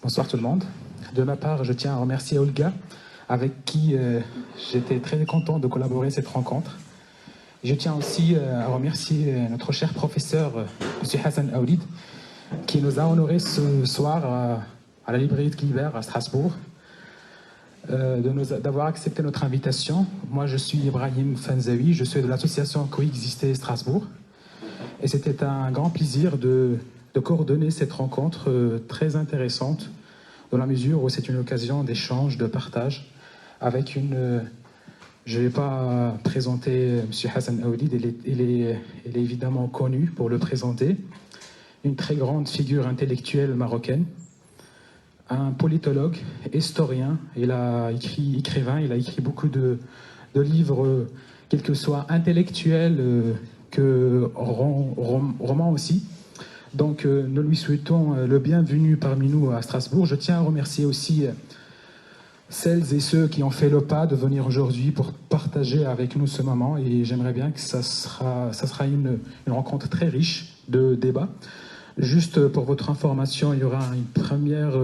Bonsoir tout le monde. De ma part, je tiens à remercier Olga, avec qui j'étais très content de collaborer cette rencontre. Je tiens aussi à remercier notre cher professeur, M. Hassan Aoulid, qui nous a honorés ce soir à la librairie de Clibert à Strasbourg, d'avoir accepté notre invitation. Moi, je suis Ibrahim Fanzawi, je suis de l'association Coexister Strasbourg. Et c'était un grand plaisir de coordonner cette rencontre très intéressante, dans la mesure où c'est une occasion d'échange, de partage, avec une... je ne vais pas présenter M. Hassan Aoulid, il est évidemment connu pour le présenter, une très grande figure intellectuelle marocaine, un politologue, historien, il a écrit, écrivain, il a écrit beaucoup de livres, quels que soient intellectuels, que romans aussi. Donc nous lui souhaitons le bienvenu parmi nous à Strasbourg. Je tiens à remercier aussi celles et ceux qui ont fait le pas de venir aujourd'hui pour partager avec nous ce moment, et j'aimerais bien que ça sera une rencontre très riche de débats. Juste pour votre information, il y aura une première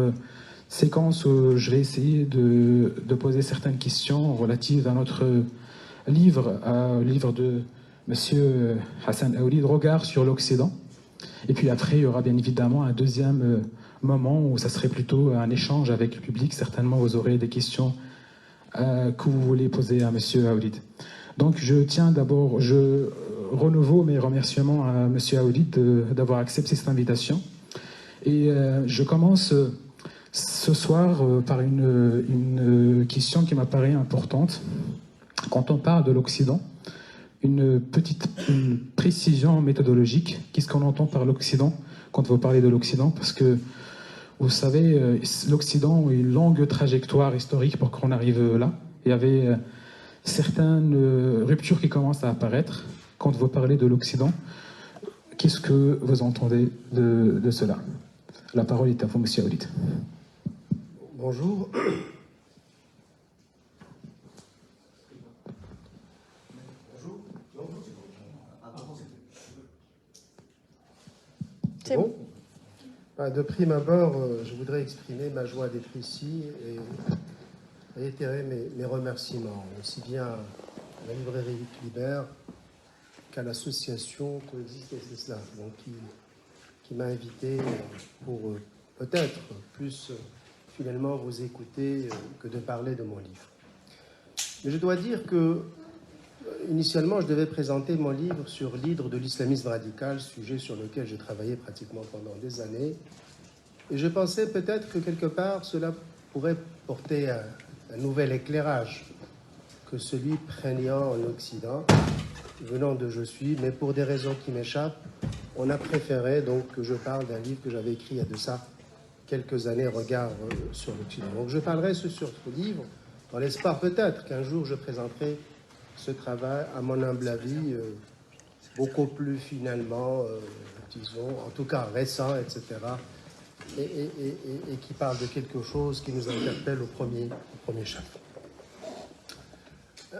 séquence où je vais essayer de poser certaines questions relatives à notre livre, le livre de M. Hassan Aoulid, Regard sur l'Occident. Et puis après, il y aura bien évidemment un deuxième moment où ça serait plutôt un échange avec le public. Certainement, vous aurez des questions que vous voulez poser à M. Aoulid. Donc, je renouvelle mes remerciements à M. Aoulid d'avoir accepté cette invitation. Et je commence ce soir par une question qui m'apparaît importante. Quand on parle de l'Occident, une précision méthodologique. Qu'est-ce qu'on entend par l'Occident quand vous parlez de l'Occident? Parce que, vous savez, l'Occident a une longue trajectoire historique pour qu'on arrive là. Il y avait certaines ruptures qui commencent à apparaître quand vous parlez de l'Occident. Qu'est-ce que vous entendez de cela? La parole est à vous, M. Aoulid. Bonjour. C'est bon. De prime abord, je voudrais exprimer ma joie d'être ici et réitérer mes remerciements, aussi bien à la librairie Clibert qu'à l'association Coexister Strasbourg, donc qui m'a invité pour peut-être plus finalement vous écouter que de parler de mon livre. Mais je dois dire que initialement, je devais présenter mon livre sur l'hydre de l'islamisme radical, sujet sur lequel j'ai travaillé pratiquement pendant des années. Et je pensais peut-être que quelque part, cela pourrait porter un nouvel éclairage que celui prégnant en Occident, venant de je suis, mais pour des raisons qui m'échappent, on a préféré donc que je parle d'un livre que j'avais écrit il y a de ça quelques années, Regard sur l'Occident. Donc je parlerai sur ce livre, dans l'espoir peut-être qu'un jour je présenterai ce travail, à mon humble avis, beaucoup plus finalement, disons, en tout cas récent, etc., et qui parle de quelque chose qui nous interpelle au premier chef.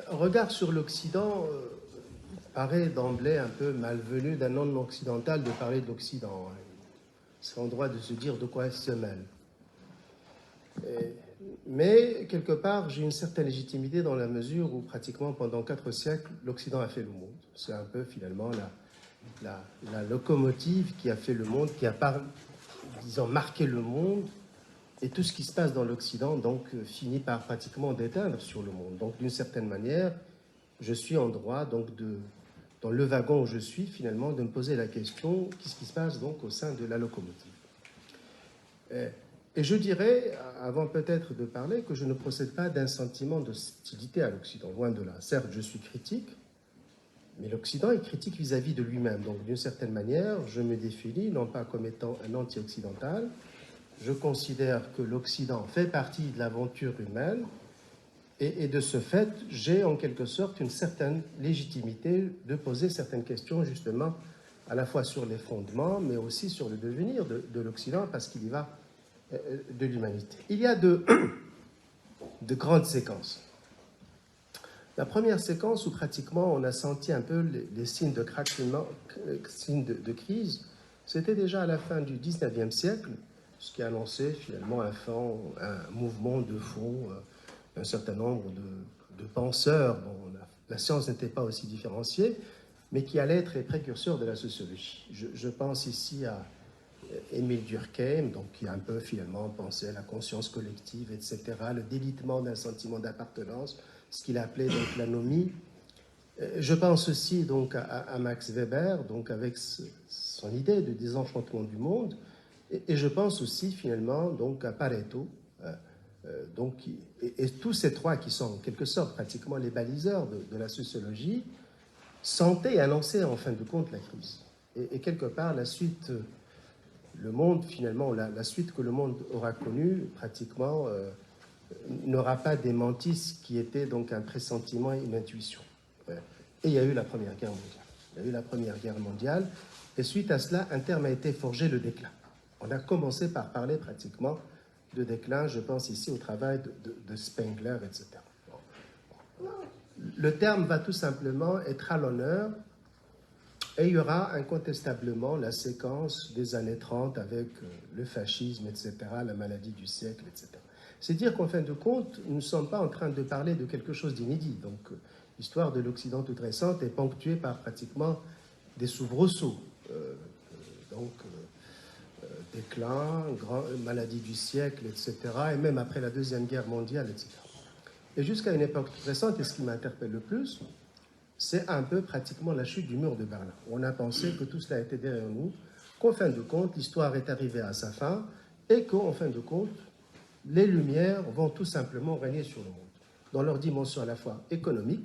Regard sur l'Occident paraît d'emblée un peu malvenu d'un non-occidental de parler de l'Occident. C'est en droit de se dire de quoi elle se mêle. Mais, quelque part, j'ai une certaine légitimité dans la mesure où, pratiquement pendant 4 siècles, l'Occident a fait le monde. C'est un peu, finalement, la locomotive qui a fait le monde, qui a, disons, marqué le monde, et tout ce qui se passe dans l'Occident, donc, finit par pratiquement déteindre sur le monde. Donc, d'une certaine manière, je suis en droit, donc, dans le wagon où je suis, finalement, de me poser la question, qu'est-ce qui se passe, donc, au sein de la locomotive? Et je dirais, avant peut-être de parler, que je ne procède pas d'un sentiment d'hostilité à l'Occident, loin de là. Certes, je suis critique, mais l'Occident est critique vis-à-vis de lui-même. Donc, d'une certaine manière, je me définis, non pas comme étant un anti-occidental. Je considère que l'Occident fait partie de l'aventure humaine, et de ce fait, j'ai en quelque sorte une certaine légitimité de poser certaines questions, justement, à la fois sur les fondements, mais aussi sur le devenir de l'Occident, parce qu'il y va de l'humanité. Il y a de grandes séquences. La première séquence où pratiquement on a senti un peu les signes de craquement, signes de crise, c'était déjà à la fin du 19e siècle, ce qui a annoncé finalement un mouvement de fond d'un certain nombre de penseurs dont la science n'était pas aussi différenciée, mais qui allait être les précurseurs de la sociologie. Je pense ici à Émile Durkheim, donc, qui a un peu finalement pensé à la conscience collective, etc., le délitement d'un sentiment d'appartenance, ce qu'il appelait donc l'anomie. Je pense aussi donc à Max Weber, donc avec son idée de désenchantement du monde, et je pense aussi finalement donc à Pareto, donc, et tous ces trois qui sont en quelque sorte pratiquement les baliseurs de la sociologie, sentaient et annonçaient en fin de compte la crise. Et quelque part, la suite, le monde finalement, la suite que le monde aura connue, pratiquement, n'aura pas démenti ce qui était donc un pressentiment et une intuition. Et il y a eu la Première Guerre mondiale. Il y a eu la Première Guerre mondiale, et suite à cela, un terme a été forgé, le déclin. On a commencé par parler pratiquement de déclin, je pense ici au travail de Spengler, etc. Le terme va tout simplement être à l'honneur, et il y aura incontestablement la séquence des années 30 avec le fascisme, etc., la maladie du siècle, etc. C'est dire qu'en fin de compte, nous ne sommes pas en train de parler de quelque chose d'inédit. Donc, l'histoire de l'Occident toute récente est ponctuée par pratiquement des soubresauts. Déclin, maladie du siècle, etc., et même après la Deuxième Guerre mondiale, etc. Et jusqu'à une époque récente, et ce qui m'interpelle le plus, c'est un peu pratiquement la chute du mur de Berlin. On a pensé que tout cela était derrière nous, qu'en fin de compte, l'histoire est arrivée à sa fin, et qu'en fin de compte, les Lumières vont tout simplement régner sur le monde, dans leur dimension à la fois économique,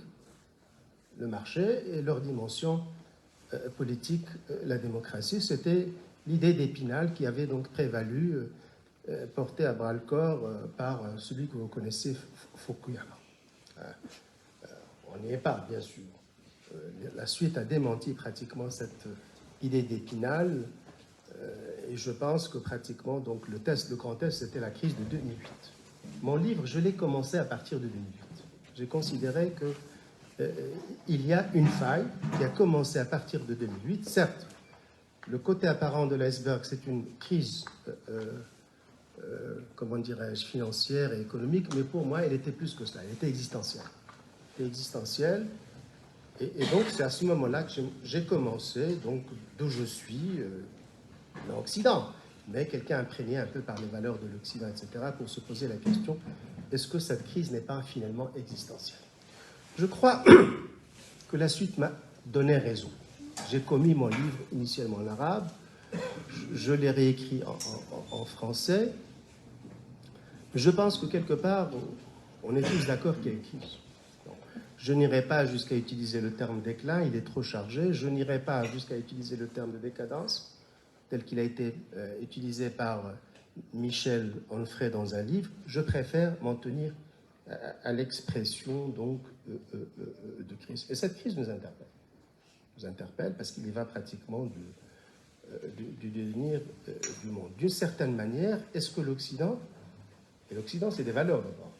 le marché, et leur dimension politique, la démocratie. C'était l'idée d'Épinal qui avait donc prévalu, portée à bras-le-corps par celui que vous connaissez, Fukuyama. On n'y est pas, bien sûr. La suite a démenti pratiquement cette idée d'Épinal, et je pense que pratiquement donc le grand test, c'était la crise de 2008. Mon livre, je l'ai commencé à partir de 2008. J'ai considéré que il y a une faille qui a commencé à partir de 2008. Certes, le côté apparent de l'iceberg, c'est une crise, comment dirais-je, financière et économique, mais pour moi, elle était plus que cela, elle était existentielle. Elle était existentielle, et donc c'est à ce moment-là que j'ai commencé, donc d'où je suis, l'Occident, mais quelqu'un imprégné un peu par les valeurs de l'Occident, etc., pour se poser la question, est-ce que cette crise n'est pas finalement existentielle? Je crois que la suite m'a donné raison. J'ai commis mon livre initialement en arabe, je l'ai réécrit en français. Je pense que quelque part, on est tous d'accord qu'il y a une crise. Je n'irai pas jusqu'à utiliser le terme déclin, il est trop chargé. Je n'irai pas jusqu'à utiliser le terme de décadence, tel qu'il a été utilisé par Michel Onfray dans un livre. Je préfère m'en tenir à l'expression donc de crise. Et cette crise nous interpelle parce qu'il y va pratiquement du devenir du monde. D'une certaine manière, est-ce que l'Occident, et l'Occident c'est des valeurs d'abord,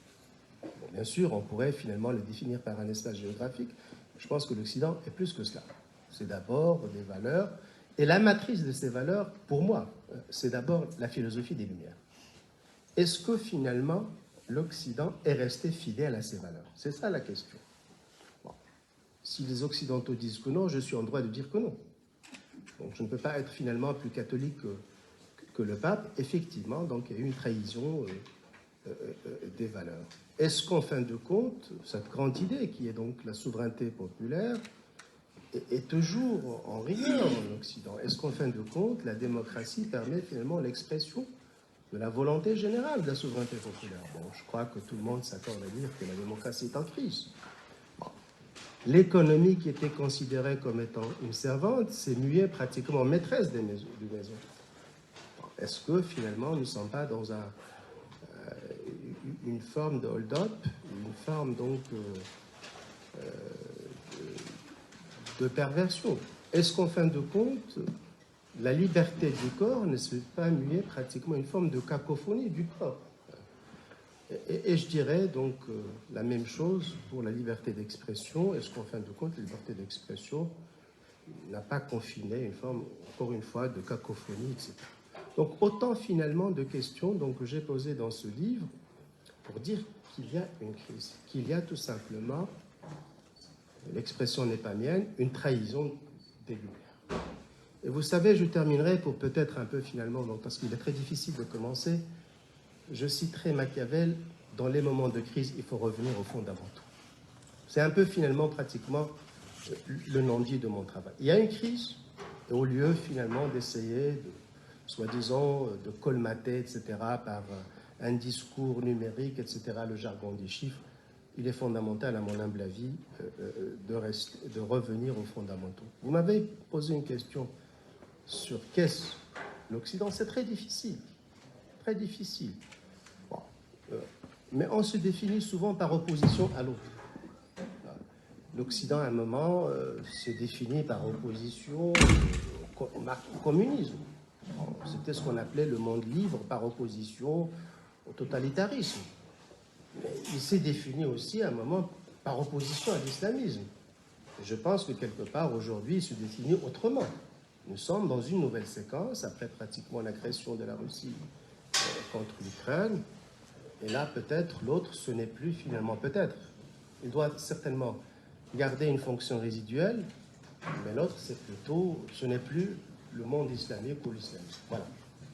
bon, bien sûr on pourrait finalement le définir par un espace géographique, je pense que l'Occident est plus que cela. C'est d'abord des valeurs, et la matrice de ces valeurs, pour moi, c'est d'abord la philosophie des Lumières. Est-ce que finalement l'Occident est resté fidèle à ses valeurs? C'est ça la question. Bon. Si les Occidentaux disent que non, je suis en droit de dire que non. Donc je ne peux pas être finalement plus catholique que le pape. Effectivement, donc il y a eu une trahison des valeurs. Est-ce qu'en fin de compte, cette grande idée qui est donc la souveraineté populaire est toujours en rigueur en Occident? Est-ce qu'en fin de compte, la démocratie permet finalement l'expression de la volonté générale de la souveraineté populaire? Bon, je crois que tout le monde s'accorde à dire que la démocratie est en crise. Bon. L'économie qui était considérée comme étant une servante s'est muée pratiquement maîtresse des maisons. Bon. Est-ce que finalement nous ne sommes pas dans une forme de hold-up, une forme donc de perversion? Est-ce qu'en fin de compte, la liberté du corps ne s'est pas muée pratiquement une forme de cacophonie du corps? Et je dirais donc la même chose pour la liberté d'expression. Est-ce qu'en fin de compte, la liberté d'expression n'a pas confiné une forme, encore une fois, de cacophonie, etc. Donc autant finalement de questions donc, que j'ai posées dans ce livre pour dire qu'il y a une crise, qu'il y a tout simplement, l'expression n'est pas mienne, une trahison des Lumières. Et vous savez, je terminerai pour peut-être un peu finalement, donc, parce qu'il est très difficile de commencer, je citerai Machiavel, dans les moments de crise, il faut revenir aux fondamentaux. C'est un peu finalement pratiquement le non-dit de mon travail. Il y a une crise, et au lieu finalement d'essayer, soi-disant, de colmater, etc., par un discours numérique, etc., le jargon des chiffres, il est fondamental, à mon humble avis, de revenir aux fondamentaux. Vous m'avez posé une question sur qu'est-ce l'Occident. C'est très difficile, très difficile. Bon, mais on se définit souvent par opposition à l'autre. L'Occident, à un moment, se définit par opposition au communisme. C'était ce qu'on appelait le monde libre par opposition au totalitarisme. Mais il s'est défini aussi à un moment par opposition à l'islamisme. Je pense que quelque part, aujourd'hui, il se définit autrement. Nous sommes dans une nouvelle séquence, après pratiquement l'agression de la Russie contre l'Ukraine. Et là, peut-être, l'autre, ce n'est plus finalement peut-être. Il doit certainement garder une fonction résiduelle, mais l'autre, c'est plutôt, ce n'est plus le monde islamique ou l'islamisme. Voilà.